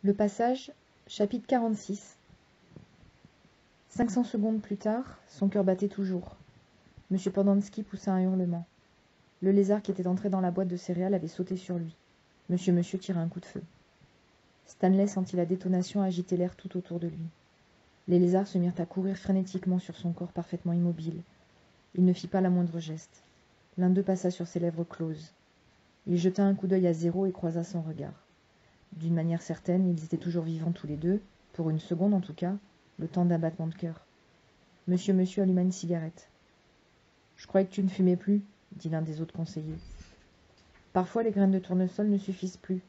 Le passage, chapitre 46. 500 secondes plus tard, son cœur battait toujours. M. Pendanski poussa un hurlement. Le lézard qui était entré dans la boîte de céréales avait sauté sur lui. Monsieur tira un coup de feu. Stanley sentit la détonation agiter l'air tout autour de lui. Les lézards se mirent à courir frénétiquement sur son corps parfaitement immobile. Il ne fit pas la moindre geste. L'un d'eux passa sur ses lèvres closes. Il jeta un coup d'œil à Zéro et croisa son regard. D'une manière certaine, ils étaient toujours vivants tous les deux, pour une seconde en tout cas, le temps d'un battement de cœur. Monsieur alluma une cigarette. « Je croyais que tu ne fumais plus, » dit l'un des autres conseillers. « Parfois les graines de tournesol ne suffisent plus. »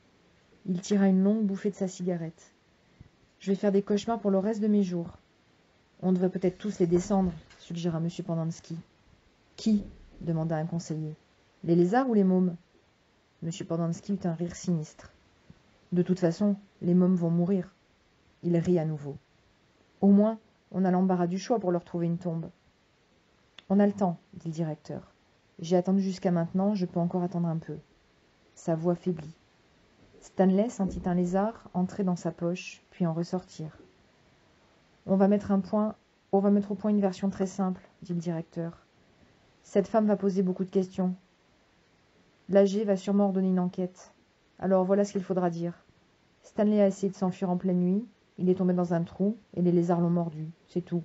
Il tira une longue bouffée de sa cigarette. « Je vais faire des cauchemars pour le reste de mes jours. »« On devrait peut-être tous les descendre, » suggéra M. Pendanski. « Qui » demanda un conseiller. « Les lézards ou les mômes ?» M. Pendanski eut un rire sinistre. « De toute façon, les mômes vont mourir. » Il rit à nouveau. « Au moins, on a l'embarras du choix pour leur trouver une tombe. »« On a le temps, » dit le directeur. « J'ai attendu jusqu'à maintenant, je peux encore attendre un peu. » Sa voix faiblit. Stanley sentit un lézard entrer dans sa poche, puis en ressortir. « On va mettre au point une version très simple, » dit le directeur. « Cette femme va poser beaucoup de questions. L'AG va sûrement ordonner une enquête. Alors voilà ce qu'il faudra dire. Stanley a essayé de s'enfuir en pleine nuit, il est tombé dans un trou, et les lézards l'ont mordu, c'est tout.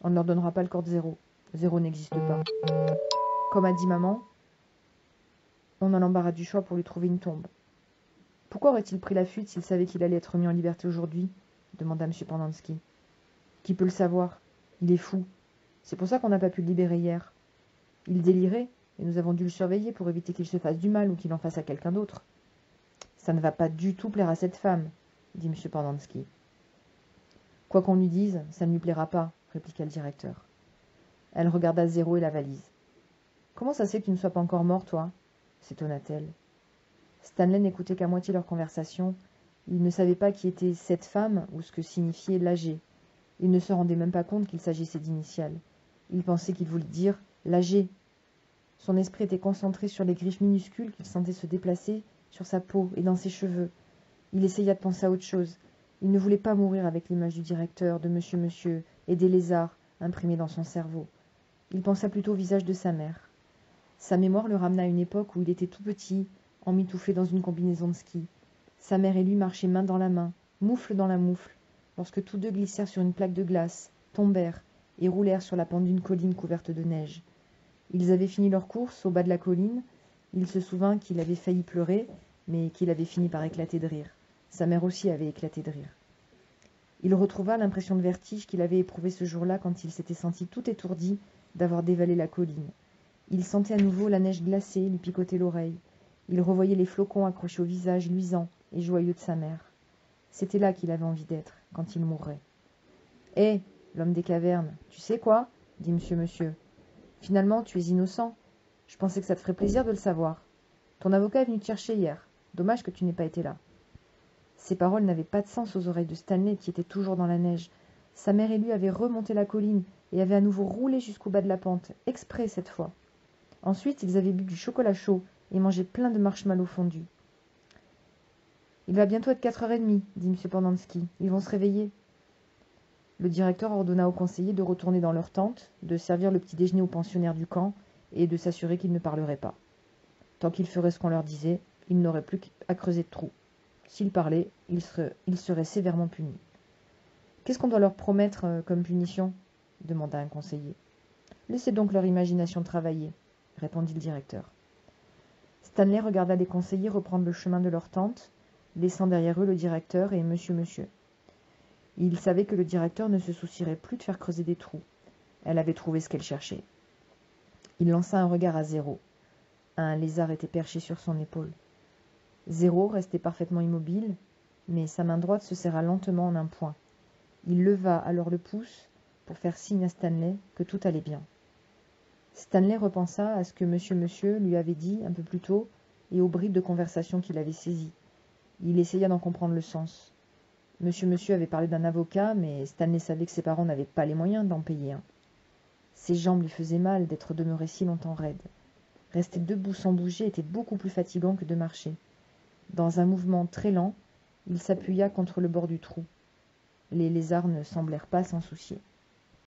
On ne leur donnera pas le corps de Zéro. Zéro n'existe pas. Comme a dit maman, on a l'embarras du choix pour lui trouver une tombe. Pourquoi aurait-il pris la fuite s'il savait qu'il allait être mis en liberté aujourd'hui ? Demanda M. Pendanski. Qui peut le savoir ? Il est fou. C'est pour ça qu'on n'a pas pu le libérer hier. Il délirait, et nous avons dû le surveiller pour éviter qu'il se fasse du mal ou qu'il en fasse à quelqu'un d'autre. Ça ne va pas du tout plaire à cette femme, dit M. Pendanski. Quoi qu'on lui dise, ça ne lui plaira pas, répliqua le directeur. Elle regarda Zéro et la valise. Comment ça se fait que tu ne sois pas encore mort, toi ? S'étonna-t-elle. Stanley n'écoutait qu'à moitié leur conversation. Il ne savait pas qui était cette femme ou ce que signifiait l'AG. Il ne se rendait même pas compte qu'il s'agissait d'initiales. Il pensait qu'il voulait dire l'AG. Son esprit était concentré sur les griffes minuscules qu'il sentait se déplacer sur sa peau et dans ses cheveux. Il essaya de penser à autre chose. Il ne voulait pas mourir avec l'image du directeur, de monsieur et des lézards imprimés dans son cerveau. Il pensa plutôt au visage de sa mère. Sa mémoire le ramena à une époque où il était tout petit, emmitouflé dans une combinaison de ski. Sa mère et lui marchaient main dans la main, moufle dans la moufle, lorsque tous deux glissèrent sur une plaque de glace, tombèrent et roulèrent sur la pente d'une colline couverte de neige. Ils avaient fini leur course au bas de la colline. Il se souvint qu'il avait failli pleurer, mais qu'il avait fini par éclater de rire. Sa mère aussi avait éclaté de rire. Il retrouva l'impression de vertige qu'il avait éprouvée ce jour-là quand il s'était senti tout étourdi d'avoir dévalé la colline. Il sentait à nouveau la neige glacée lui picoter l'oreille. Il revoyait les flocons accrochés au visage luisant et joyeux de sa mère. C'était là qu'il avait envie d'être, quand il mourrait. « Hé, l'homme des cavernes, tu sais quoi ?» dit monsieur. « Finalement, tu es innocent. Je pensais que ça te ferait plaisir de le savoir. Ton avocat est venu te chercher hier. Dommage que tu n'aies pas été là. » Ces paroles n'avaient pas de sens aux oreilles de Stanley qui était toujours dans la neige. Sa mère et lui avaient remonté la colline et avaient à nouveau roulé jusqu'au bas de la pente, exprès cette fois. Ensuite, ils avaient bu du chocolat chaud et mangé plein de marshmallows fondus. « Il va bientôt être 4h30, dit M. Pendanski. Ils vont se réveiller. » Le directeur ordonna aux conseillers de retourner dans leur tente, de servir le petit déjeuner aux pensionnaires du camp et de s'assurer qu'ils ne parleraient pas. Tant qu'ils feraient ce qu'on leur disait, ils n'auraient plus qu'à creuser de trous. S'ils parlaient, ils seraient sévèrement punis. « Qu'est-ce qu'on doit leur promettre comme punition ?» demanda un conseiller. « Laissez donc leur imagination travailler, » répondit le directeur. Stanley regarda les conseillers reprendre le chemin de leur tente, laissant derrière eux le directeur et monsieur. Il savait que le directeur ne se soucierait plus de faire creuser des trous. Elle avait trouvé ce qu'elle cherchait. Il lança un regard à Zéro. Un lézard était perché sur son épaule. Zéro restait parfaitement immobile, mais sa main droite se serra lentement en un point. Il leva alors le pouce pour faire signe à Stanley que tout allait bien. Stanley repensa à ce que monsieur lui avait dit un peu plus tôt et aux bribes de conversation qu'il avait saisies. Il essaya d'en comprendre le sens. Monsieur avait parlé d'un avocat, mais Stanley savait que ses parents n'avaient pas les moyens d'en payer un. Ses jambes lui faisaient mal d'être demeuré si longtemps raide. Rester debout sans bouger était beaucoup plus fatigant que de marcher. Dans un mouvement très lent, Il s'appuya contre le bord du trou. Les lézards ne semblèrent pas s'en soucier.